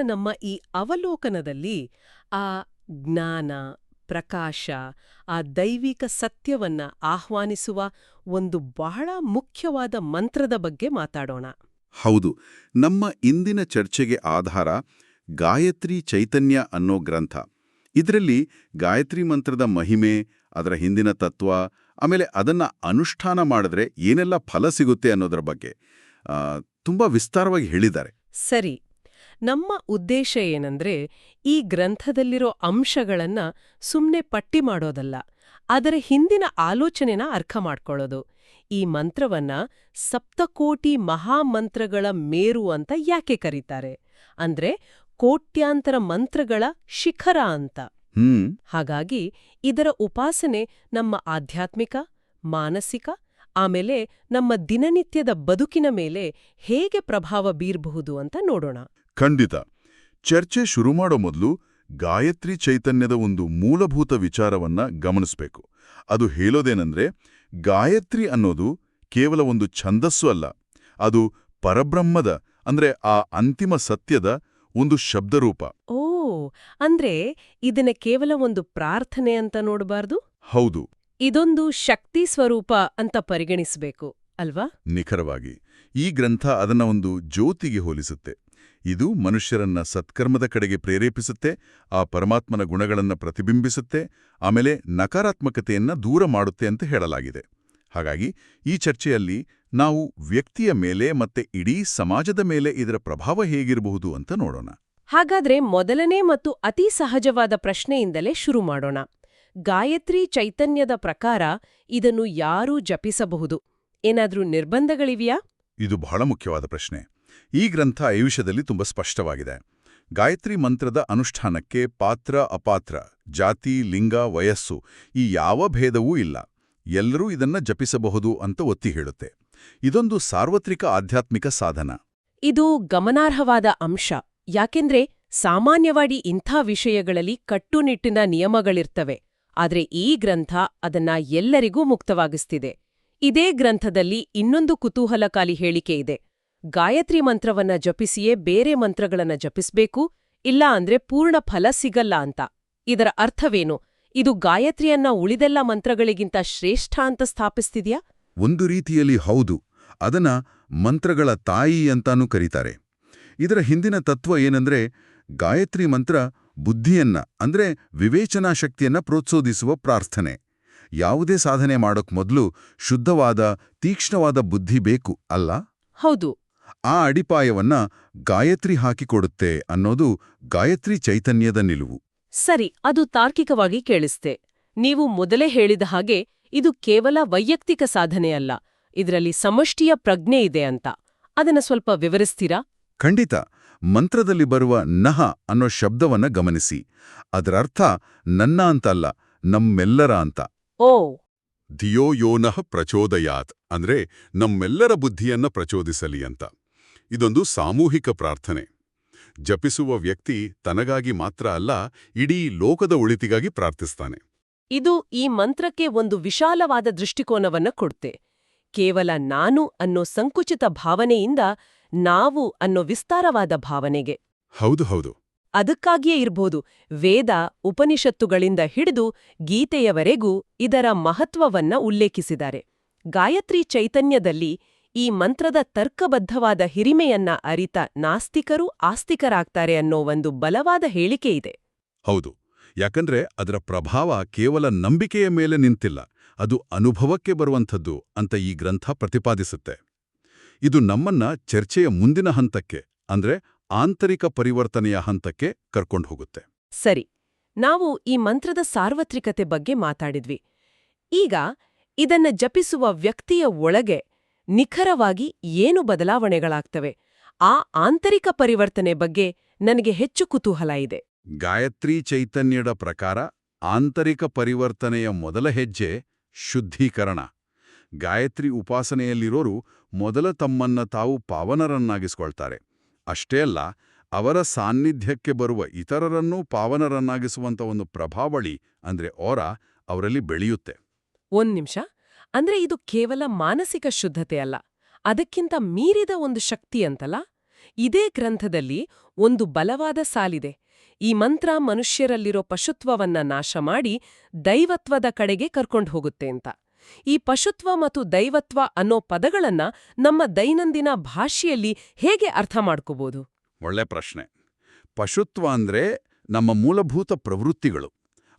ನಮ್ಮ ಈ ಅವಲೋಕನದಲ್ಲಿ ಆ ಜ್ಞಾನ, ಪ್ರಕಾಶ, ಆ ದೈವಿಕ ಸತ್ಯವನ್ನ ಆಹ್ವಾನಿಸುವ ಒಂದು ಬಹಳ ಮುಖ್ಯವಾದ ಮಂತ್ರದ ಬಗ್ಗೆ ಮಾತಾಡೋಣ. ಹೌದು, ನಮ್ಮ ಇಂದಿನ ಚರ್ಚೆಗೆ ಆಧಾರ ಗಾಯತ್ರಿ ಚೈತನ್ಯ ಅನ್ನೋ ಗ್ರಂಥ. ಇದರಲ್ಲಿ ಗಾಯತ್ರಿ ಮಂತ್ರದ ಮಹಿಮೆ, ಅದರ ಹಿಂದಿನ ತತ್ವ, ಆಮೇಲೆ ಅದನ್ನ ಅನುಷ್ಠಾನ ಮಾಡಿದ್ರೆ ಏನೆಲ್ಲ ಫಲ ಸಿಗುತ್ತೆ ಅನ್ನೋದರ ಬಗ್ಗೆ ತುಂಬಾ ವಿಸ್ತಾರವಾಗಿ ಹೇಳಿದ್ದಾರೆ. ಸರಿ, ನಮ್ಮ ಉದ್ದೇಶ ಏನಂದ್ರೆ ಈ ಗ್ರಂಥದಲ್ಲಿರೋ ಅಂಶಗಳನ್ನ ಸುಮ್ನೆ ಪಟ್ಟಿ ಮಾಡೋದಲ್ಲ, ಅದರ ಹಿಂದಿನ ಆಲೋಚನೆನ ಅರ್ಥ ಮಾಡ್ಕೊಳ್ಳೋದು. ಈ ಮಂತ್ರವನ್ನ ಸಪ್ತಕೋಟಿ ಮಹಾಮಂತ್ರಗಳ ಮೇರು ಅಂತ ಯಾಕೆ ಕರೀತಾರೆ? ಅಂದ್ರೆ ಕೋಟ್ಯಾಂತರ ಮಂತ್ರಗಳ ಶಿಖರ ಅಂತ. ಹಾಗಾಗಿ ಇದರ ಉಪಾಸನೆ ನಮ್ಮ ಆಧ್ಯಾತ್ಮಿಕ, ಮಾನಸಿಕ, ಆಮೇಲೆ ನಮ್ಮ ದಿನನಿತ್ಯದ ಬದುಕಿನ ಮೇಲೆ ಹೇಗೆ ಪ್ರಭಾವ ಬೀರಬಹುದು ಅಂತ ನೋಡೋಣ. ಖಂಡಿತ. ಚರ್ಚೆ ಶುರು ಮಾಡೋ ಮೊದಲು ಗಾಯತ್ರಿ ಚೈತನ್ಯದ ಒಂದು ಮೂಲಭೂತ ವಿಚಾರವನ್ನ ಗಮನಿಸಬೇಕು. ಅದು ಹೇಳೋದೇನೆಂದ್ರೆ, ಗಾಯತ್ರಿ ಅನ್ನೋದು ಕೇವಲ ಒಂದು ಛಂದಸ್ಸು ಅಲ್ಲ, ಅದು ಪರಬ್ರಹ್ಮದ ಅಂದ್ರೆ ಆ ಅಂತಿಮ ಸತ್ಯದ ಒಂದು ಶಬ್ದರೂಪ. ಓ, ಅಂದ್ರೆ ಇದನ್ನ ಕೇವಲ ಒಂದು ಪ್ರಾರ್ಥನೆ ಅಂತ ನೋಡಬಾರ್ದು. ಹೌದು, ಇದೊಂದು ಶಕ್ತಿ ಸ್ವರೂಪ ಅಂತ ಪರಿಗಣಿಸಬೇಕು ಅಲ್ವಾ? ನಿಖರವಾಗಿ. ಈ ಗ್ರಂಥ ಅದನ್ನ ಒಂದು ಜ್ಯೋತಿಗೆ ಹೋಲಿಸುತ್ತೆ. ಇದು ಮನುಷ್ಯರನ್ನ ಸತ್ಕರ್ಮದ ಕಡೆಗೆ ಪ್ರೇರೇಪಿಸುತ್ತೆ, ಆ ಪರಮಾತ್ಮನ ಗುಣಗಳನ್ನ ಪ್ರತಿಬಿಂಬಿಸುತ್ತೆ, ಆಮೇಲೆ ನಕಾರಾತ್ಮಕತೆಯನ್ನ ದೂರ ಮಾಡುತ್ತೆ ಅಂತ ಹೇಳಲಾಗಿದೆ. ಹಾಗಾಗಿ ಈ ಚರ್ಚೆಯಲ್ಲಿ ನಾವು ವ್ಯಕ್ತಿಯ ಮೇಲೆ ಮತ್ತೆ ಇಡೀ ಸಮಾಜದ ಮೇಲೆ ಇದರ ಪ್ರಭಾವ ಹೇಗಿರಬಹುದು ಅಂತ ನೋಡೋಣ. ಹಾಗಾದ್ರೆ ಮೊದಲನೇ ಮತ್ತು ಅತಿ ಸಹಜವಾದ ಪ್ರಶ್ನೆಯಿಂದಲೇ ಶುರು ಮಾಡೋಣ. ಗಾಯತ್ರಿ ಚೈತನ್ಯದ ಪ್ರಕಾರ ಇದನ್ನು ಯಾರೂ ಜಪಿಸಬಹುದು? ಏನಾದ್ರೂ ನಿರ್ಬಂಧಗಳಿವೆಯಾ? ಇದು ಬಹಳ ಮುಖ್ಯವಾದ ಪ್ರಶ್ನೆ. ಈ ಗ್ರಂಥ ಈ ವಿಷಯದಲ್ಲಿ ತುಂಬಾ ಸ್ಪಷ್ಟವಾಗಿದೆ. ಗಾಯತ್ರಿ ಮಂತ್ರದ ಅನುಷ್ಠಾನಕ್ಕೆ ಪಾತ್ರ ಅಪಾತ್ರ, ಜಾತಿ, ಲಿಂಗ, ವಯಸ್ಸು ಈ ಯಾವ ಭೇದವೂ ಇಲ್ಲ. ಎಲ್ಲರೂ ಇದನ್ನ ಜಪಿಸಬಹುದು ಅಂತ ಒತ್ತಿ ಹೇಳುತ್ತೆ. ಇದೊಂದು ಸಾರ್ವತ್ರಿಕ ಆಧ್ಯಾತ್ಮಿಕ ಸಾಧನ. ಇದು ಗಮನಾರ್ಹವಾದ ಅಂಶ. ಯಾಕೆಂದ್ರೆ ಸಾಮಾನ್ಯವಾಗಿ ಇಂಥ ವಿಷಯಗಳಲ್ಲಿ ಕಟ್ಟುನಿಟ್ಟಿನ ನಿಯಮಗಳಿರ್ತವೆ. ಆದ್ರೆ ಈ ಗ್ರಂಥ ಅದನ್ನ ಎಲ್ಲರಿಗೂ ಮುಕ್ತವಾಗಿಸ್ತಿದೆ. ಇದೇ ಗ್ರಂಥದಲ್ಲಿ ಇನ್ನೊಂದು ಕುತೂಹಲಕಾರಿ ಹೇಳಿಕೆ ಇದೆ. ಗಾಯತ್ರಿ ಮಂತ್ರವನ್ನ ಜಪಿಸಿಯೇ ಬೇರೆ ಮಂತ್ರಗಳನ್ನ ಜಪಿಸ್ಬೇಕು, ಇಲ್ಲ ಅಂದ್ರೆ ಪೂರ್ಣ ಫಲ ಸಿಗಲ್ಲ ಅಂತ. ಇದರ ಅರ್ಥವೇನು? ಇದು ಗಾಯತ್ರಿಯನ್ನ ಉಳಿದೆಲ್ಲ ಮಂತ್ರಗಳಿಗಿಂತ ಶ್ರೇಷ್ಠ ಅಂತ ಸ್ಥಾಪಿಸ್ತಿದ್ಯಾ? ಒಂದು ರೀತಿಯಲ್ಲಿ ಹೌದು. ಅದನ್ನ ಮಂತ್ರಗಳ ತಾಯಿ ಅಂತಾನೂ ಕರೀತಾರೆ. ಇದರ ಹಿಂದಿನ ತತ್ವ ಏನಂದ್ರೆ, ಗಾಯತ್ರಿ ಮಂತ್ರ ಬುದ್ಧಿಯನ್ನ ಅಂದ್ರೆ ವಿವೇಚನಾ ಶಕ್ತಿಯನ್ನ ಪ್ರೋತ್ಸಾಹಿಸುವ ಪ್ರಾರ್ಥನೆ. ಯಾವುದೇ ಸಾಧನೆ ಮಾಡೋಕ್ ಮೊದಲು ಶುದ್ಧವಾದ, ತೀಕ್ಷ್ಣವಾದ ಬುದ್ಧಿ ಬೇಕು ಅಲ್ಲ? ಹೌದು. ಆ ಅಡಿಪಾಯವನ್ನ ಗಾಯತ್ರಿ ಹಾಕಿಕೊಡುತ್ತೆ ಅನ್ನೋದು ಗಾಯತ್ರಿ ಚೈತನ್ಯದ ನಿಲುವು. ಸರಿ, ಅದು ತಾರ್ಕಿಕವಾಗಿ ಕೇಳಿಸ್ತೆ. ನೀವು ಮೊದಲೇ ಹೇಳಿದ ಹಾಗೆ ಇದು ಕೇವಲ ವೈಯಕ್ತಿಕ ಸಾಧನೆಯಲ್ಲ, ಇದರಲ್ಲಿ ಸಮಷ್ಟಿಯ ಪ್ರಜ್ಞೆ ಇದೆ ಅಂತ. ಅದನ್ನ ಸ್ವಲ್ಪ ವಿವರಿಸ್ತೀರಾ? ಖಂಡಿತ. ಮಂತ್ರದಲ್ಲಿ ಬರುವ ನಹ ಅನ್ನೋ ಶಬ್ದವನ್ನ ಗಮನಿಸಿ. ಅದರರ್ಥ ನನ್ನ ಅಂತಲ್ಲ, ನಮ್ಮೆಲ್ಲರ ಅಂತ. ಓ, ಧಿಯೋ ಯೋನಃ ಪ್ರಚೋದಯಾತ್ ಅಂದ್ರೆ ನಮ್ಮೆಲ್ಲರ ಬುದ್ಧಿಯನ್ನ ಪ್ರಚೋದಿಸಲಿ ಅಂತ. ಇದೊಂದು ಸಾಮೂಹಿಕ ಪ್ರಾರ್ಥನೆ. ಜಪಿಸುವ ವ್ಯಕ್ತಿ ತನಗಾಗಿ ಮಾತ್ರ ಅಲ್ಲ, ಇಡೀ ಲೋಕದ ಒಳಿತಿಗಾಗಿ ಪ್ರಾರ್ಥಿಸ್ತಾನೆ. ಇದು ಈ ಮಂತ್ರಕ್ಕೆ ಒಂದು ವಿಶಾಲವಾದ ದೃಷ್ಟಿಕೋನವನ್ನ ಕೊಡುತ್ತೆ. ಕೇವಲ ನಾನು ಅನ್ನೋ ಸಂಕುಚಿತ ಭಾವನೆಯಿಂದ ನಾವು ಅನ್ನೋ ವಿಸ್ತಾರವಾದ ಭಾವನೆಗೆ. ಹೌದು ಹೌದು. ಅದಕ್ಕಾಗಿಯೇ ಇರ್ಬೋದು ವೇದ, ಉಪನಿಷತ್ತುಗಳಿಂದ ಹಿಡಿದು ಗೀತೆಯವರೆಗೂ ಇದರ ಮಹತ್ವವನ್ನ ಉಲ್ಲೇಖಿಸಿದ್ದಾರೆ. ಗಾಯತ್ರಿ ಚೈತನ್ಯದಲ್ಲಿ ಈ ಮಂತ್ರದ ತರ್ಕಬದ್ಧವಾದ ಹಿರಿಮೆಯನ್ನ ಅರಿತ ನಾಸ್ತಿಕರು ಆಸ್ತಿಕರಾಗ್ತಾರೆ ಅನ್ನೋ ಒಂದು ಬಲವಾದ ಹೇಳಿಕೆ ಇದೆ. ಹೌದು, ಯಾಕಂದ್ರೆ ಅದರ ಪ್ರಭಾವ ಕೇವಲ ನಂಬಿಕೆಯ ಮೇಲೆ ನಿಂತಿಲ್ಲ, ಅದು ಅನುಭವಕ್ಕೆ ಬರುವಂಥದ್ದು ಅಂತ ಈ ಗ್ರಂಥ ಪ್ರತಿಪಾದಿಸುತ್ತೆ. ಇದು ನಮ್ಮನ್ನ ಚರ್ಚೆಯ ಮುಂದಿನ ಹಂತಕ್ಕೆ ಅಂದ್ರೆ ಆಂತರಿಕ ಪರಿವರ್ತನೆಯ ಹಂತಕ್ಕೆ ಕರ್ಕೊಂಡು ಹೋಗುತ್ತೆ. ಸರಿ, ನಾವು ಈ ಮಂತ್ರದ ಸಾರ್ವತ್ರಿಕತೆ ಬಗ್ಗೆ ಮಾತಾಡಿದ್ವಿ. ಈಗ ಇದನ್ನ ಜಪಿಸುವ ವ್ಯಕ್ತಿಯ ಒಳಗೆ ನಿಖರವಾಗಿ ಏನು ಬದಲಾವಣೆಗಳಾಗ್ತವೆ? ಆ ಆಂತರಿಕ ಪರಿವರ್ತನೆ ಬಗ್ಗೆ ನನಗೆ ಹೆಚ್ಚು ಕುತೂಹಲ ಇದೆ. ಗಾಯತ್ರಿ ಚೈತನ್ಯದ ಪ್ರಕಾರ ಆಂತರಿಕ ಪರಿವರ್ತನೆಯ ಮೊದಲ ಹೆಜ್ಜೆ ಶುದ್ಧೀಕರಣ. ಗಾಯತ್ರಿ ಉಪಾಸನೆಯಲ್ಲಿರೋರು ಮೊದಲ ತಮ್ಮನ್ನ ತಾವು ಪಾವನರನ್ನಾಗಿಸ್ಕೊಳ್ತಾರೆ. ಅಷ್ಟೇ ಅಲ್ಲ, ಅವರ ಸಾನ್ನಿಧ್ಯಕ್ಕೆ ಬರುವ ಇತರರನ್ನೂ ಪಾವನರನ್ನಾಗಿಸುವಂಥ ಒಂದು ಪ್ರಭಾವಳಿ ಅಂದ್ರೆ ಓರಾ ಅವರಲ್ಲಿ ಬೆಳೆಯುತ್ತೆ. ಒಂದ್ ನಿಮಿಷ, ಅಂದ್ರೆ ಇದು ಕೇವಲ ಮಾನಸಿಕ ಶುದ್ಧತೆ ಅಲ್ಲ, ಅದಕ್ಕಿಂತ ಮೀರಿದ ಒಂದು ಶಕ್ತಿ ಅಂತಲ್ಲ? ಇದೇ ಗ್ರಂಥದಲ್ಲಿ ಒಂದು ಬಲವಾದ ಸಾಲಿದೆ. ಈ ಮಂತ್ರ ಮನುಷ್ಯರಲ್ಲಿರೋ ಪಶುತ್ವವನ್ನ ನಾಶ ಮಾಡಿ ದೈವತ್ವದ ಕಡೆಗೆ ಕರ್ಕೊಂಡು ಹೋಗುತ್ತೆ ಅಂತ. ಈ ಪಶುತ್ವ ಮತ್ತು ದೈವತ್ವ ಅನ್ನೋ ಪದಗಳನ್ನ ನಮ್ಮ ದೈನಂದಿನ ಭಾಷೆಯಲ್ಲಿ ಹೇಗೆ ಅರ್ಥ ಮಾಡ್ಕೋಬಹುದು? ಒಳ್ಳೆ ಪ್ರಶ್ನೆ. ಪಶುತ್ವ ಅಂದ್ರೆ ನಮ್ಮ ಮೂಲಭೂತ ಪ್ರವೃತ್ತಿಗಳು.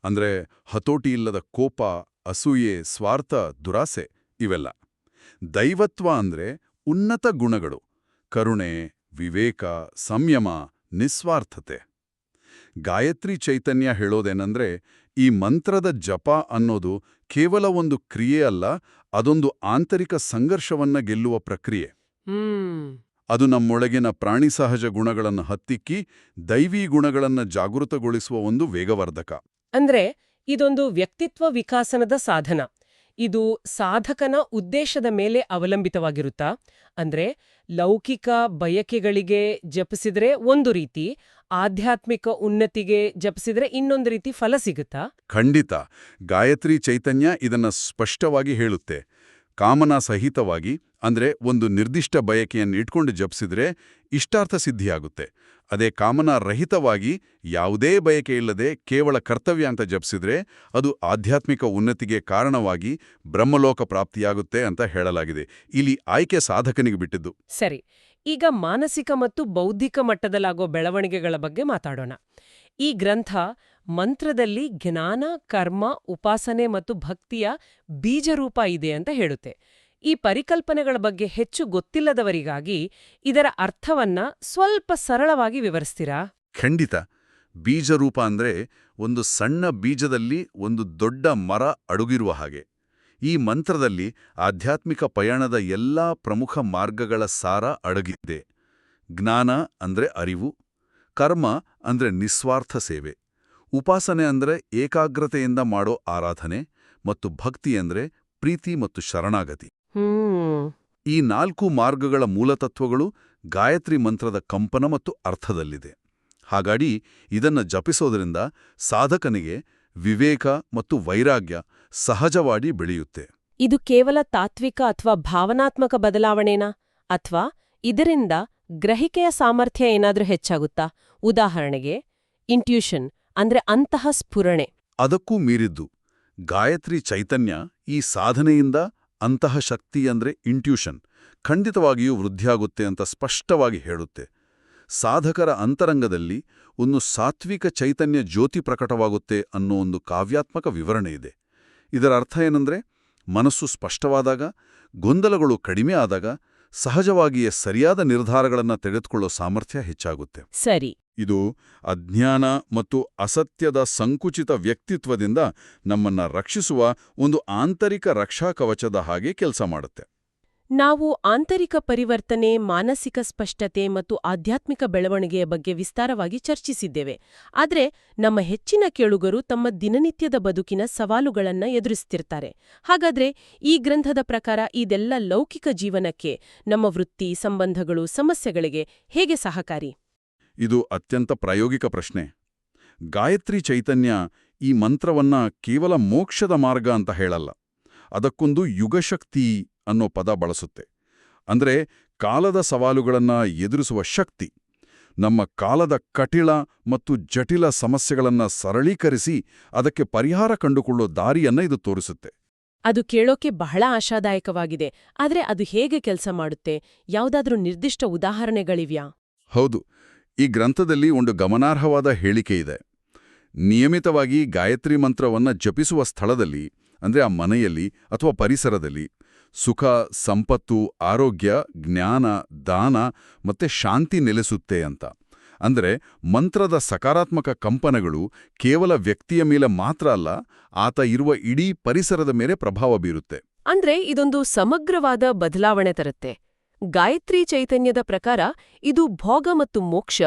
ಅಂದ್ರೆ ಹತೋಟಿ ಇಲ್ಲದ ಕೋಪ, ಅಸೂಯೆ, ಸ್ವಾರ್ಥ, ದುರಾಸೆ ಇವೆಲ್ಲ. ದೈವತ್ವ ಅಂದ್ರೆ ಉನ್ನತ ಗುಣಗಳು, ಕರುಣೆ, ವಿವೇಕ, ಸಂಯಮ, ನಿಸ್ವಾರ್ಥತೆ. ಗಾಯತ್ರಿ ಚೈತನ್ಯ ಹೇಳೋದೇನಂದ್ರೆ ಈ ಮಂತ್ರದ ಜಪ ಅನ್ನೋದು ಕೇವಲ ಒಂದು ಕ್ರಿಯೆ ಅಲ್ಲ, ಅದೊಂದು ಆಂತರಿಕ ಸಂಘರ್ಷವನ್ನ ಗೆಲ್ಲುವ ಪ್ರಕ್ರಿಯೆ. ಅದು ನಮ್ಮೊಳಗಿನ ಪ್ರಾಣಿಸಹಜ ಗುಣಗಳನ್ನು ಹತ್ತಿಕ್ಕಿ ದೈವೀ ಗುಣಗಳನ್ನು ಜಾಗೃತಗೊಳಿಸುವ ಒಂದು ವೇಗವರ್ಧಕ. ಅಂದ್ರೆ ಇದೊಂದು ವ್ಯಕ್ತಿತ್ವ ವಿಕಾಸನದ ಸಾಧನ. ಇದು ಸಾಧಕನ ಉದ್ದೇಶದ ಮೇಲೆ ಅವಲಂಬಿತವಾಗಿರುತ್ತಾ? ಅಂದ್ರೆ ಲೌಕಿಕ ಬಯಕೆಗಳಿಗೆ ಜಪಿಸಿದ್ರೆ ಒಂದು ರೀತಿ, ಆಧ್ಯಾತ್ಮಿಕ ಉನ್ನತಿಗೆ ಜಪಿಸಿದ್ರೆ ಇನ್ನೊಂದು ರೀತಿ ಫಲ ಸಿಗುತ್ತಾ? ಖಂಡಿತ. ಗಾಯತ್ರಿ ಚೈತನ್ಯ ಇದನ್ನ ಸ್ಪಷ್ಟವಾಗಿ ಹೇಳುತ್ತೆ. ಕಾಮನಾ ಸಹಿತವಾಗಿ, ಅಂದ್ರೆ ಒಂದು ನಿರ್ದಿಷ್ಟ ಬಯಕೆಯನ್ನು ಇಟ್ಕೊಂಡು ಜಪಿಸಿದ್ರೆ ಇಷ್ಟಾರ್ಥ ಸಿದ್ಧಿಯಾಗುತ್ತೆ. ಅದೇ ಕಾಮನಾ ರಹಿತವಾಗಿ, ಯಾವುದೇ ಬಯಕೆ ಇಲ್ಲದೆ ಕೇವಲ ಕರ್ತವ್ಯ ಅಂತ ಜಪಿಸಿದ್ರೆ ಅದು ಆಧ್ಯಾತ್ಮಿಕ ಉನ್ನತಿಗೆ ಕಾರಣವಾಗಿ ಬ್ರಹ್ಮಲೋಕ ಪ್ರಾಪ್ತಿಯಾಗುತ್ತೆ ಅಂತ ಹೇಳಲಾಗಿದೆ. ಇಲ್ಲಿ ಆಯ್ಕೆ ಸಾಧಕನಿಗೆ ಬಿಟ್ಟಿದ್ದು. ಸರಿ, ಈಗ ಮಾನಸಿಕ ಮತ್ತು ಬೌದ್ಧಿಕ ಮಟ್ಟದಲ್ಲಾಗೋ ಬೆಳವಣಿಗೆಗಳ ಬಗ್ಗೆ ಮಾತಾಡೋಣ. ಈ ಗ್ರಂಥ ಮಂತ್ರದಲ್ಲಿ ಜ್ಞಾನ, ಕರ್ಮ, ಉಪಾಸನೆ ಮತ್ತು ಭಕ್ತಿಯ ಬೀಜರೂಪ ಇದೆ ಅಂತ ಹೇಳುತ್ತೆ. ಈ ಪರಿಕಲ್ಪನೆಗಳ ಬಗ್ಗೆ ಹೆಚ್ಚು ಗೊತ್ತಿಲ್ಲದವರಿಗಾಗಿ ಇದರ ಅರ್ಥವನ್ನ ಸ್ವಲ್ಪ ಸರಳವಾಗಿ ವಿವರಿಸ್ತೀರಾ? ಖಂಡಿತ. ಬೀಜರೂಪ ಅಂದ್ರೆ ಒಂದು ಸಣ್ಣ ಬೀಜದಲ್ಲಿ ಒಂದು ದೊಡ್ಡ ಮರ ಅಡುಗಿರುವ ಹಾಗೆ. ಈ ಮಂತ್ರದಲ್ಲಿ ಆಧ್ಯಾತ್ಮಿಕ ಪಯಣದ ಎಲ್ಲಾ ಪ್ರಮುಖ ಮಾರ್ಗಗಳ ಸಾರ ಅಡಗಿದೆ. ಜ್ಞಾನ ಅಂದ್ರೆ ಅರಿವು, ಕರ್ಮ ಅಂದ್ರೆ ನಿಸ್ವಾರ್ಥ ಸೇವೆ, ಉಪಾಸನೆ ಅಂದ್ರೆ ಏಕಾಗ್ರತೆಯಿಂದ ಮಾಡೋ ಆರಾಧನೆ, ಮತ್ತು ಭಕ್ತಿ ಅಂದ್ರೆ ಪ್ರೀತಿ ಮತ್ತು ಶರಣಾಗತಿ. ಈ 4 ಮಾರ್ಗಗಳ ಮೂಲತತ್ವಗಳು ಗಾಯತ್ರಿ ಮಂತ್ರದ ಕಂಪನ ಮತ್ತು ಅರ್ಥದಲ್ಲಿದೆ. ಹಾಗಾಗಿ ಇದನ್ನ ಜಪಿಸೋದ್ರಿಂದ ಸಾಧಕನಿಗೆ ವಿವೇಕ ಮತ್ತು ವೈರಾಗ್ಯ ಸಹಜವಾಗಿ ಬೆಳೆಯುತ್ತೆ. ಇದು ಕೇವಲ ತಾತ್ವಿಕ ಅಥವಾ ಭಾವನಾತ್ಮಕ ಬದಲಾವಣೆನಾ? ಅಥವಾ ಇದರಿಂದ ಗ್ರಹಿಕೆಯ ಸಾಮರ್ಥ್ಯ ಏನಾದ್ರೂ ಹೆಚ್ಚಾಗುತ್ತಾ? ಉದಾಹರಣೆಗೆ ಇಂಟ್ಯೂಷನ್ ಅಂದ್ರೆ ಅಂತಹ ಸ್ಫುರಣೆ. ಅದಕ್ಕೂ ಮೀರಿದ್ದು. ಗಾಯತ್ರಿ ಚೈತನ್ಯ ಈ ಸಾಧನೆಯಿಂದ ಅಂತಹ ಶಕ್ತಿ ಅಂದ್ರೆ ಇಂಟ್ಯೂಷನ್ ಖಂಡಿತವಾಗಿಯೂ ವೃದ್ಧಿಯಾಗುತ್ತೆ ಅಂತ ಸ್ಪಷ್ಟವಾಗಿ ಹೇಳುತ್ತೆ. ಸಾಧಕರ ಅಂತರಂಗದಲ್ಲಿ ಒಂದು ಸಾತ್ವಿಕ ಚೈತನ್ಯ ಜ್ಯೋತಿ ಪ್ರಕಟವಾಗುತ್ತೆ ಅನ್ನೋ ಒಂದು ಕಾವ್ಯಾತ್ಮಕ ವಿವರಣೆ ಇದೆ. ಇದರ ಅರ್ಥ ಏನಂದ್ರೆ ಮನಸ್ಸು ಸ್ಪಷ್ಟವಾದಾಗ, ಗೊಂದಲಗಳು ಕಡಿಮೆ ಆದಾಗ ಸಹಜವಾಗಿಯೇ ಸರಿಯಾದ ನಿರ್ಧಾರಗಳನ್ನು ತೆಗೆದುಕೊಳ್ಳೋ ಸಾಮರ್ಥ್ಯ ಹೆಚ್ಚಾಗುತ್ತೆ. ಸರಿ. ಇದು ಅಜ್ಞಾನ ಮತ್ತು ಅಸತ್ಯದ ಸಂಕುಚಿತ ವ್ಯಕ್ತಿತ್ವದಿಂದ ನಮ್ಮನ್ನ ರಕ್ಷಿಸುವ ಒಂದು ಆಂತರಿಕ ರಕ್ಷಾ ಕವಚದ ಹಾಗೆ ಕೆಲಸ ಮಾಡುತ್ತೆ. ನಾವು ಆಂತರಿಕ ಪರಿವರ್ತನೆ, ಮಾನಸಿಕ ಸ್ಪಷ್ಟತೆ ಮತ್ತು ಆಧ್ಯಾತ್ಮಿಕ ಬೆಳವಣಿಗೆಯ ಬಗ್ಗೆ ವಿಸ್ತಾರವಾಗಿ ಚರ್ಚಿಸಿದ್ದೇವೆ. ಆದರೆ ನಮ್ಮ ಹೆಚ್ಚಿನ ಕೇಳುಗರು ತಮ್ಮ ದಿನನಿತ್ಯದ ಬದುಕಿನ ಸವಾಲುಗಳನ್ನ ಎದುರಿಸ್ತಿರ್ತಾರೆ. ಹಾಗಾದ್ರೆ ಈ ಗ್ರಂಥದ ಪ್ರಕಾರ ಇದೆಲ್ಲ ಲೌಕಿಕ ಜೀವನಕ್ಕೆ, ನಮ್ಮ ವೃತ್ತಿ, ಸಂಬಂಧಗಳು, ಸಮಸ್ಯೆಗಳಿಗೆ ಹೇಗೆ ಸಹಕಾರಿ? ಇದು ಅತ್ಯಂತ ಪ್ರಾಯೋಗಿಕ ಪ್ರಶ್ನೆ. ಗಾಯತ್ರಿ ಚೈತನ್ಯ ಈ ಮಂತ್ರವನ್ನ ಕೇವಲ ಮೋಕ್ಷದ ಮಾರ್ಗ ಅಂತ ಹೇಳಲ್ಲ. ಅದಕ್ಕೊಂದು ಯುಗಶಕ್ತಿ ಅನ್ನೋ ಪದ ಬಳಸುತ್ತೆ. ಅಂದ್ರೆ ಕಾಲದ ಸವಾಲುಗಳನ್ನ ಎದುರಿಸುವ ಶಕ್ತಿ. ನಮ್ಮ ಕಾಲದ ಕಠಿಣ ಮತ್ತು ಜಟಿಲ ಸಮಸ್ಯೆಗಳನ್ನ ಸರಳೀಕರಿಸಿ ಅದಕ್ಕೆ ಪರಿಹಾರ ಕಂಡುಕೊಳ್ಳೋ ದಾರಿಯನ್ನ ಇದು ತೋರಿಸುತ್ತೆ. ಅದು ಕೇಳೋಕೆ ಬಹಳ ಆಶಾದಾಯಕವಾಗಿದೆ. ಆದ್ರೆ ಅದು ಹೇಗೆ ಕೆಲಸ ಮಾಡುತ್ತೆ? ಯಾವುದಾದ್ರೂ ನಿರ್ದಿಷ್ಟ ಉದಾಹರಣೆಗಳಿವ್ಯಾ? ಹೌದು. ಈ ಗ್ರಂಥದಲ್ಲಿ ಒಂದು ಗಮನಾರ್ಹವಾದ ಹೇಳಿಕೆ ಇದೆ. ನಿಯಮಿತವಾಗಿ ಗಾಯತ್ರಿ ಮಂತ್ರವನ್ನ ಜಪಿಸುವ ಸ್ಥಳದಲ್ಲಿ, ಅಂದ್ರೆ ಆ ಮನೆಯಲ್ಲಿ ಅಥವಾ ಪರಿಸರದಲ್ಲಿ, ಸುಖ, ಸಂಪತ್ತು, ಆರೋಗ್ಯ, ಜ್ಞಾನ, ದಾನ ಮತ್ತೆ ಶಾಂತಿ ನೆಲೆಸುತ್ತೆ ಅಂತ. ಅಂದ್ರೆ ಮಂತ್ರದ ಸಕಾರಾತ್ಮಕ ಕಂಪನಗಳು ಕೇವಲ ವ್ಯಕ್ತಿಯ ಮೇಲೆ ಮಾತ್ರ ಅಲ್ಲ, ಆತ ಇರುವ ಇಡೀ ಪರಿಸರದ ಮೇಲೆ ಪ್ರಭಾವ ಬೀರುತ್ತೆ. ಅಂದ್ರೆ ಇದೊಂದು ಸಮಗ್ರವಾದ ಬದಲಾವಣೆ ತರುತ್ತೆ. ಗಾಯತ್ರಿ ಚೈತನ್ಯದ ಪ್ರಕಾರ ಇದು ಭೋಗ ಮತ್ತು ಮೋಕ್ಷ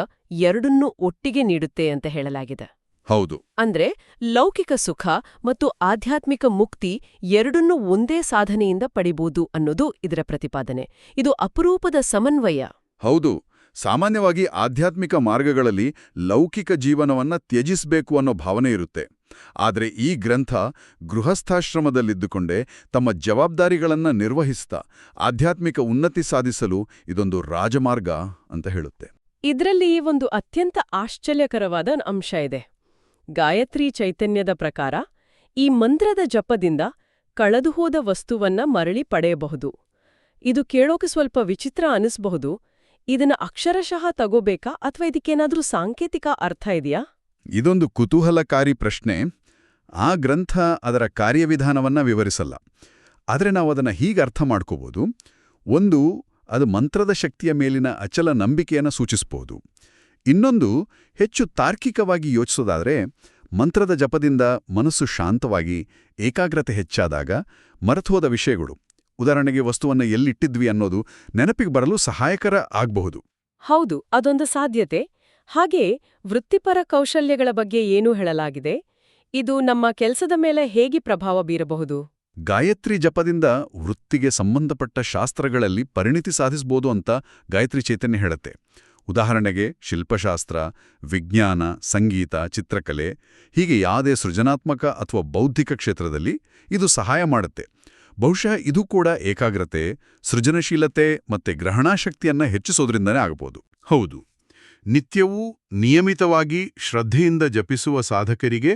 ಎರಡನ್ನೂ ಒಟ್ಟಿಗೆ ನೀಡುತ್ತೆ ಅಂತ ಹೇಳಲಾಗಿದೆ. ಹೌದು. ಅಂದ್ರೆ ಲೌಕಿಕ ಸುಖ ಮತ್ತು ಆಧ್ಯಾತ್ಮಿಕ ಮುಕ್ತಿ ಎರಡನ್ನೂ ಒಂದೇ ಸಾಧನೆಯಿಂದ ಪಡಿಬೋದು ಅನ್ನೋದು ಇದರ ಪ್ರತಿಪಾದನೆ. ಇದು ಅಪರೂಪದ ಸಮನ್ವಯ. ಹೌದು. ಸಾಮಾನ್ಯವಾಗಿ ಆಧ್ಯಾತ್ಮಿಕ ಮಾರ್ಗಗಳಲ್ಲಿ ಲೌಕಿಕ ಜೀವನವನ್ನ ತ್ಯಜಿಸಬೇಕು ಅನ್ನೋ ಭಾವನೆ ಇರುತ್ತೆ. ಆದರೆ ಈ ಗ್ರಂಥ ಗೃಹಸ್ಥಾಶ್ರಮದಲ್ಲಿದ್ದುಕೊಂಡೇ ತಮ್ಮ ಜವಾಬ್ದಾರಿಗಳನ್ನು ನಿರ್ವಹಿಸ್ತಾ ಆಧ್ಯಾತ್ಮಿಕ ಉನ್ನತಿ ಸಾಧಿಸಲು ಇದೊಂದು ರಾಜಮಾರ್ಗ ಅಂತ ಹೇಳುತ್ತೆ. ಇದರಲ್ಲಿ ಒಂದು ಅತ್ಯಂತ ಆಶ್ಚರ್ಯಕರವಾದ ಅಂಶ ಇದೆ. ಗಾಯತ್ರಿ ಚೈತನ್ಯದ ಪ್ರಕಾರ ಈ ಮಂತ್ರದ ಜಪದಿಂದ ಕಳೆದುಹೋದ ವಸ್ತುವನ್ನ ಮರಳಿ ಪಡೆಯಬಹುದು. ಇದು ಕೇಳೋಕೆ ಸ್ವಲ್ಪ ವಿಚಿತ್ರ ಅನಿಸ್ಬಹುದು. ಇದನ್ನ ಅಕ್ಷರಶಃ ತಗೋಬೇಕಾ ಅಥವಾ ಇದಕ್ಕೇನಾದ್ರೂ ಸಾಂಕೇತಿಕ ಅರ್ಥ ಇದೆಯಾ? ಇದೊಂದು ಕುತೂಹಲಕಾರಿ ಪ್ರಶ್ನೆ. ಆ ಗ್ರಂಥ ಅದರ ಕಾರ್ಯವಿಧಾನವನ್ನ ವಿವರಿಸಲ್ಲ. ಆದರೆ ನಾವು ಅದನ್ನು ಹೀಗೆ ಅರ್ಥ ಮಾಡ್ಕೋಬೋದು. ಒಂದು, ಅದು ಮಂತ್ರದ ಶಕ್ತಿಯ ಮೇಲಿನ ಅಚಲ ನಂಬಿಕೆಯನ್ನು ಸೂಚಿಸಬಹುದು. ಇನ್ನೊಂದು, ಹೆಚ್ಚು ತಾರ್ಕಿಕವಾಗಿ ಯೋಚಿಸೋದಾದರೆ, ಮಂತ್ರದ ಜಪದಿಂದ ಮನಸ್ಸು ಶಾಂತವಾಗಿ ಏಕಾಗ್ರತೆ ಹೆಚ್ಚಾದಾಗ ಮರೆತುಹೋದ ವಿಷಯಗಳು, ಉದಾಹರಣೆಗೆ ವಸ್ತುವನ್ನು ಎಲ್ಲಿಟ್ಟಿದ್ವಿ ಅನ್ನೋದು ನೆನಪಿಗೆ ಬರಲು ಸಹಾಯಕರ ಆಗಬಹುದು. ಹೌದು, ಅದೊಂದು ಸಾಧ್ಯತೆ. ಹಾಗೆ ವೃತ್ತಿಪರ ಕೌಶಲ್ಯಗಳ ಬಗ್ಗೆ ಏನೂ ಹೇಳಲಾಗಿದೆ? ಇದು ನಮ್ಮ ಕೆಲಸದ ಮೇಲೆ ಹೇಗೆ ಪ್ರಭಾವ ಬೀರಬಹುದು? ಗಾಯತ್ರಿ ಜಪದಿಂದ ವೃತ್ತಿಗೆ ಸಂಬಂಧಪಟ್ಟ ಶಾಸ್ತ್ರಗಳಲ್ಲಿ ಪರಿಣಿತಿ ಸಾಧಿಸಬಹುದು ಅಂತ ಗಾಯತ್ರಿ ಚೈತನ್ಯ ಹೇಳುತ್ತೆ. ಉದಾಹರಣೆಗೆ ಶಿಲ್ಪಶಾಸ್ತ್ರ, ವಿಜ್ಞಾನ, ಸಂಗೀತ, ಚಿತ್ರಕಲೆ, ಹೀಗೆ ಯಾವುದೇ ಸೃಜನಾತ್ಮಕ ಅಥವಾ ಬೌದ್ಧಿಕ ಕ್ಷೇತ್ರದಲ್ಲಿ ಇದು ಸಹಾಯ ಮಾಡುತ್ತೆ. ಬಹುಶಃ ಇದು ಕೂಡ ಏಕಾಗ್ರತೆ, ಸೃಜನಶೀಲತೆ ಮತ್ತೆ ಗ್ರಹಣಾಶಕ್ತಿಯನ್ನ ಹೆಚ್ಚಿಸೋದ್ರಿಂದನೇ ಆಗಬಹುದು. ಹೌದು, ನಿತ್ಯವೂ ನಿಯಮಿತವಾಗಿ ಶ್ರದ್ಧೆಯಿಂದ ಜಪಿಸುವ ಸಾಧಕರಿಗೆ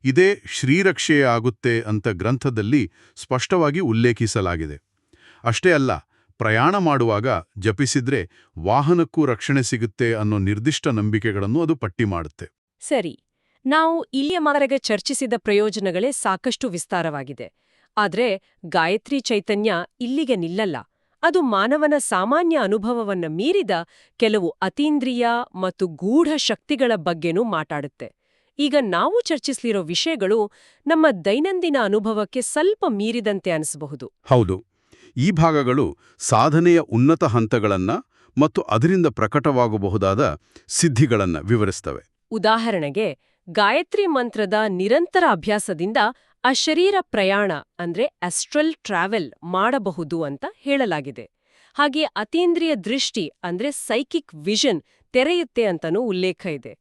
ಇದೇ ಶ್ರೀರಕ್ಷೆಯೇ ಆಗುತ್ತೆ ಅಂತ ಗ್ರಂಥದಲ್ಲಿ ಸ್ಪಷ್ಟವಾಗಿ ಉಲ್ಲೇಖಿಸಲಾಗಿದೆ. ಅಷ್ಟೇ ಅಲ್ಲ, ಪ್ರಯಾಣ ಮಾಡುವಾಗ ಜಪಿಸಿದ್ರೆ ವಾಹನಕ್ಕೂ ರಕ್ಷಣೆ ಸಿಗುತ್ತೆ ಅನ್ನೋ ನಿರ್ದಿಷ್ಟ ನಂಬಿಕೆಗಳನ್ನು ಅದು ಪಟ್ಟಿ ಮಾಡುತ್ತೆ. ಸರಿ, ನಾವು ಇಲ್ಲಿಯವರೆಗೆ ಚರ್ಚಿಸಿದ ಪ್ರಯೋಜನಗಳೇ ಸಾಕಷ್ಟು ವಿಸ್ತಾರವಾಗಿದೆ. ಆದ್ರೆ ಗಾಯತ್ರಿ ಚೈತನ್ಯ ಇಲ್ಲಿಗೆ ನಿಲ್ಲಲ್ಲ. ಅದು ಮಾನವನ ಸಾಮಾನ್ಯ ಅನುಭವವನ್ನ ಮೀರಿದ ಕೆಲವು ಅತೀಂದ್ರಿಯ ಮತ್ತು ಗೂಢ ಶಕ್ತಿಗಳ ಬಗ್ಗೆನೂ ಮಾತಾಡುತ್ತೆ. ಈಗ ನಾವು ಚರ್ಚಿಸಲಿರೋ ವಿಷಯಗಳು ನಮ್ಮ ದೈನಂದಿನ ಅನುಭವಕ್ಕೆ ಸ್ವಲ್ಪ ಮೀರಿದಂತೆ ಅನಿಸಬಹುದು. ಹೌದು, ಈ ಭಾಗಗಳು ಸಾಧನೆಯ ಉನ್ನತ ಹಂತಗಳನ್ನ ಮತ್ತು ಅದರಿಂದ ಪ್ರಕಟವಾಗಬಹುದಾದ ಸಿದ್ಧಿಗಳನ್ನ ವಿವರಿಸ್ತವೆ. ಉದಾಹರಣೆಗೆ, ಗಾಯತ್ರಿ ಮಂತ್ರದ ನಿರಂತರ ಅಭ್ಯಾಸದಿಂದ ಅಶರೀರ ಪ್ರಯಾಣ ಅಂದ್ರೆ ಅಸ್ಟ್ರಲ್ ಟ್ರಾವೆಲ್ ಮಾಡಬಹುದು ಅಂತ ಹೇಳಲಾಗಿದೆ. ಹಾಗೆ ಅತೀಂದ್ರಿಯ ದೃಷ್ಟಿ ಅಂದ್ರೆ ಸೈಕಿಕ್ ವಿಷನ್ ತೆರೆಯುತ್ತೆ ಅಂತನೂ ಉಲ್ಲೇಖ ಇದೆ.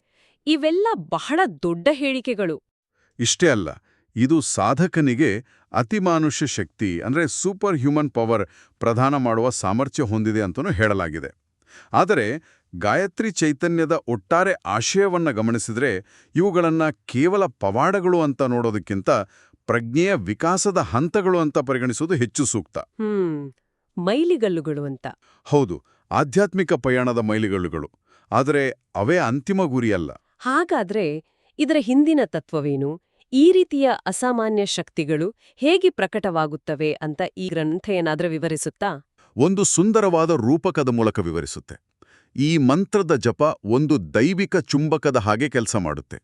ಇವೆಲ್ಲ ಬಹಳ ದೊಡ್ಡ ಹೇಳಿಕೆಗಳು. ಇಷ್ಟೇ ಅಲ್ಲ, ಇದು ಸಾಧಕನಿಗೆ ಅತಿಮಾನುಷ್ಯ ಶಕ್ತಿ ಅಂದ್ರೆ ಸೂಪರ್ ಹ್ಯೂಮನ್ ಪವರ್ ಪ್ರದಾನ ಮಾಡುವ ಸಾಮರ್ಥ್ಯ ಹೊಂದಿದೆ ಅಂತಲೂ ಹೇಳಲಾಗಿದೆ. ಆದರೆ ಗಾಯತ್ರಿ ಚೈತನ್ಯದ ಒಟ್ಟಾರೆ ಆಶಯವನ್ನ ಗಮನಿಸಿದ್ರೆ ಇವುಗಳನ್ನ ಕೇವಲ ಪವಾಡಗಳು ಅಂತ ನೋಡೋದಕ್ಕಿಂತ ಪ್ರಜ್ಞೆಯ ವಿಕಾಸದ ಹಂತಗಳು ಅಂತ ಪರಿಗಣಿಸೋದು ಹೆಚ್ಚು ಸೂಕ್ತ. ಮೈಲಿಗಲ್ಲುಗಳು ಅಂತ. ಹೌದು, ಆಧ್ಯಾತ್ಮಿಕ ಪಯಣದ ಮೈಲಿಗಲ್ಲುಗಳು. ಆದರೆ ಅವೇ ಅಂತಿಮ ಗುರಿಯಲ್ಲ. ಹಾಗಾದ್ರೆ ಇದರ ಹಿಂದಿನ ತತ್ವವೇನು? ಈ ರೀತಿಯ ಅಸಾಮಾನ್ಯ ಶಕ್ತಿಗಳು ಹೇಗೆ ಪ್ರಕಟವಾಗುತ್ತವೆ ಅಂತ ಈ ಗ್ರಂಥ ಏನಾದ್ರೂ ವಿವರಿಸುತ್ತಾ? ಒಂದು ಸುಂದರವಾದ ರೂಪಕದ ಮೂಲಕ ವಿವರಿಸುತ್ತೆ. ಈ ಮಂತ್ರದ ಜಪ ಒಂದು ದೈವಿಕ ಚುಂಬಕದ ಹಾಗೆ ಕೆಲಸ ಮಾಡುತ್ತೆ.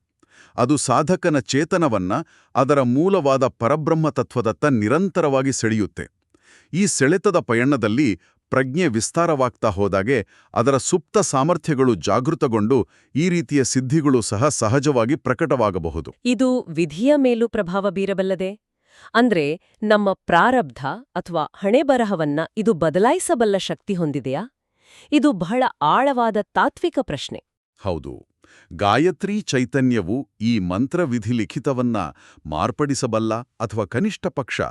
ಅದು ಸಾಧಕನ ಚೇತನವನ್ನ ಅದರ ಮೂಲವಾದ ಪರಬ್ರಹ್ಮ ತತ್ವದತ್ತ ನಿರಂತರವಾಗಿ ಸೆಳೆಯುತ್ತೆ. ಈ ಸೆಳೆತದ ಪಯಣದಲ್ಲಿ ಪ್ರಜ್ಞೆ ವಿಸ್ತಾರವಾಗ್ತಾ ಹೋದಾಗೆ ಅದರ ಸುಪ್ತ ಸಾಮರ್ಥ್ಯಗಳು ಜಾಗೃತಗೊಂಡು ಈ ರೀತಿಯ ಸಿದ್ಧಿಗಳು ಸಹ ಸಹಜವಾಗಿ ಪ್ರಕಟವಾಗಬಹುದು. ಇದು ವಿಧಿಯ ಮೇಲೂ ಪ್ರಭಾವ ಬೀರಬಲ್ಲದೆ? ಅಂದ್ರೆ ನಮ್ಮ ಪ್ರಾರಬ್ಧ ಅಥವಾ ಹಣೆಬರಹವನ್ನ ಇದು ಬದಲಾಯಿಸಬಲ್ಲ ಶಕ್ತಿ ಹೊಂದಿದೆಯಾ? ಇದು ಬಹಳ ಆಳವಾದ ತಾತ್ವಿಕ ಪ್ರಶ್ನೆ. ಹೌದು, ಗಾಯತ್ರಿ ಚೈತನ್ಯವು ಈ ಮಂತ್ರವಿಧಿ ಲಿಖಿತವನ್ನ ಮಾರ್ಪಡಿಸಬಲ್ಲ ಅಥವಾ ಕನಿಷ್ಠ ಪಕ್ಷ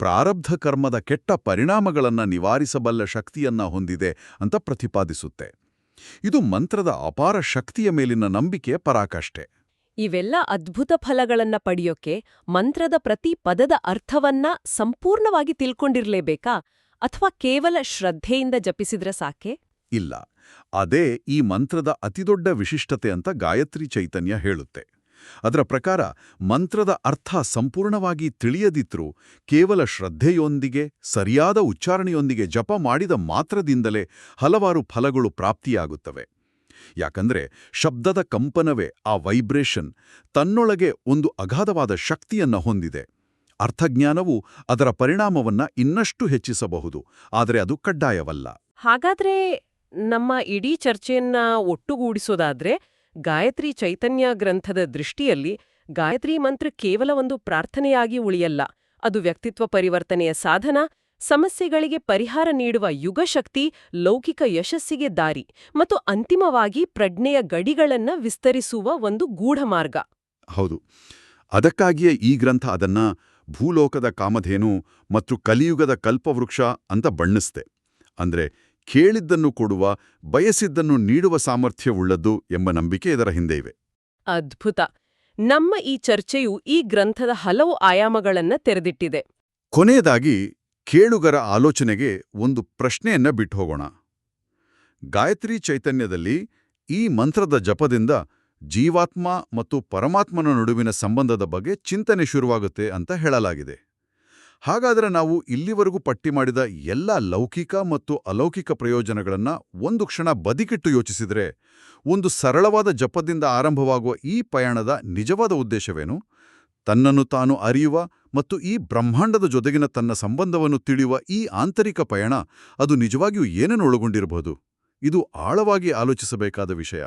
ಪ್ರಾರಬ್ಧ ಕರ್ಮದ ಕೆಟ್ಟ ಪರಿಣಾಮಗಳನ್ನು ನಿವಾರಿಸಬಲ್ಲ ಶಕ್ತಿಯನ್ನ ಹೊಂದಿದೆ ಅಂತ ಪ್ರತಿಪಾದಿಸುತ್ತೆ. ಇದು ಮಂತ್ರದ ಅಪಾರ ಶಕ್ತಿಯ ಮೇಲಿನ ನಂಬಿಕೆಯ ಪರಾಕಾಷ್ಠೆ. ಇವೆಲ್ಲ ಅದ್ಭುತ ಫಲಗಳನ್ನ ಪಡೆಯೋಕೆ ಮಂತ್ರದ ಪ್ರತಿ ಪದದ ಅರ್ಥವನ್ನ ಸಂಪೂರ್ಣವಾಗಿ ತಿಳ್ಕೊಂಡಿರ್ಲೇಬೇಕಾ ಅಥವಾ ಕೇವಲ ಶ್ರದ್ಧೆಯಿಂದ ಜಪಿಸಿದ್ರೆ ಸಾಕೆ? ಇಲ್ಲ, ಅದೇ ಈ ಮಂತ್ರದ ಅತಿದೊಡ್ಡ ವಿಶಿಷ್ಟತೆ ಅಂತ ಗಾಯತ್ರಿ ಚೈತನ್ಯ ಹೇಳುತ್ತೆ. ಅದರ ಪ್ರಕಾರ ಮಂತ್ರದ ಅರ್ಥ ಸಂಪೂರ್ಣವಾಗಿ ತಿಳಿಯದಿದ್ರೂ ಕೇವಲ ಶ್ರದ್ಧೆಯೊಂದಿಗೆ ಸರಿಯಾದ ಉಚ್ಚಾರಣೆಯೊಂದಿಗೆ ಜಪ ಮಾಡಿದ ಮಾತ್ರದಿಂದಲೇ ಹಲವಾರು ಫಲಗಳು ಪ್ರಾಪ್ತಿಯಾಗುತ್ತವೆ. ಯಾಕಂದ್ರೆ ಶಬ್ದದ ಕಂಪನವೇ, ಆ ವೈಬ್ರೇಷನ್, ತನ್ನೊಳಗೆ ಒಂದು ಅಗಾಧವಾದ ಶಕ್ತಿಯನ್ನ ಹೊಂದಿದೆ. ಅರ್ಥಜ್ಞಾನವು ಅದರ ಪರಿಣಾಮವನ್ನ ಇನ್ನಷ್ಟು ಹೆಚ್ಚಿಸಬಹುದು, ಆದರೆ ಅದು ಕಡ್ಡಾಯವಲ್ಲ. ಹಾಗಾದ್ರೆ ನಮ್ಮ ಇಡೀ ಚರ್ಚೆಯನ್ನ ಒಟ್ಟುಗೂಡಿಸೋದಾದ್ರೆ ಗಾಯತ್ರಿ ಚೈತನ್ಯ ಗ್ರಂಥದ ದೃಷ್ಟಿಯಲ್ಲಿ ಗಾಯತ್ರಿ ಮಂತ್ರ ಕೇವಲ ಒಂದು ಪ್ರಾರ್ಥನೆಯಾಗಿ ಉಳಿಯಲ್ಲ. ಅದು ವ್ಯಕ್ತಿತ್ವ ಪರಿವರ್ತನೆಯ ಸಾಧನ, ಸಮಸ್ಯೆಗಳಿಗೆ ಪರಿಹಾರ ನೀಡುವ ಯುಗಶಕ್ತಿ, ಲೌಕಿಕ ಯಶಸ್ಸಿಗೆ ದಾರಿ ಮತ್ತು ಅಂತಿಮವಾಗಿ ಪ್ರಜ್ಞೆಯ ಗಡಿಗಳನ್ನ ವಿಸ್ತರಿಸುವ ಒಂದು ಗೂಢಮಾರ್ಗ. ಹೌದು, ಅದಕ್ಕಾಗಿಯೇ ಈ ಗ್ರಂಥ ಅದನ್ನ ಭೂಲೋಕದ ಕಾಮಧೇನು ಮತ್ತು ಕಲಿಯುಗದ ಕಲ್ಪವೃಕ್ಷ ಅಂತ ಬಣ್ಣಿಸ್ತೆ. ಅಂದ್ರೆ ಕೇಳಿದ್ದನ್ನು ಕೊಡುವ, ಬಯಸಿದ್ದನ್ನು ನೀಡುವ ಸಾಮರ್ಥ್ಯವುಳ್ಳದ್ದು ಎಂಬ ನಂಬಿಕೆ ಇದರ ಹಿಂದೆ ಇವೆ. ಅದ್ಭುತ. ನಮ್ಮ ಈ ಚರ್ಚೆಯು ಈ ಗ್ರಂಥದ ಹಲವು ಆಯಾಮಗಳನ್ನ ತೆರೆದಿಟ್ಟಿದೆ. ಕೊನೆಯದಾಗಿ ಕೇಳುಗರ ಆಲೋಚನೆಗೆ ಒಂದು ಪ್ರಶ್ನೆಯನ್ನ ಬಿಟ್ಟು ಹೋಗೋಣ. ಗಾಯತ್ರಿ ಚೈತನ್ಯದಲ್ಲಿ ಈ ಮಂತ್ರದ ಜಪದಿಂದ ಜೀವಾತ್ಮ ಮತ್ತು ಪರಮಾತ್ಮನ ನಡುವಿನ ಸಂಬಂಧದ ಬಗ್ಗೆ ಚಿಂತನೆ ಶುರುವಾಗುತ್ತೆ ಅಂತ ಹೇಳಲಾಗಿದೆ. ಹಾಗಾದರೆ ನಾವು ಇಲ್ಲಿವರೆಗೂ ಪಟ್ಟಿ ಮಾಡಿದ ಎಲ್ಲ ಲೌಕಿಕ ಮತ್ತು ಅಲೌಕಿಕ ಪ್ರಯೋಜನಗಳನ್ನ ಒಂದು ಕ್ಷಣ ಬದಿಗಿಟ್ಟು ಯೋಚಿಸಿದರೆ, ಒಂದು ಸರಳವಾದ ಜಪದಿಂದ ಆರಂಭವಾಗುವ ಈ ಪಯಣದ ನಿಜವಾದ ಉದ್ದೇಶವೇನು? ತನ್ನನ್ನು ತಾನು ಅರಿಯುವ ಮತ್ತು ಈ ಬ್ರಹ್ಮಾಂಡದ ಜೊತೆಗಿನ ತನ್ನ ಸಂಬಂಧವನ್ನು ತಿಳಿಯುವ ಈ ಆಂತರಿಕ ಪಯಣ, ಅದು ನಿಜವಾಗಿಯೂ ಏನನ್ನು ಒಳಗೊಂಡಿರಬಹುದು? ಇದು ಆಳವಾಗಿ ಆಲೋಚಿಸಬೇಕಾದ ವಿಷಯ.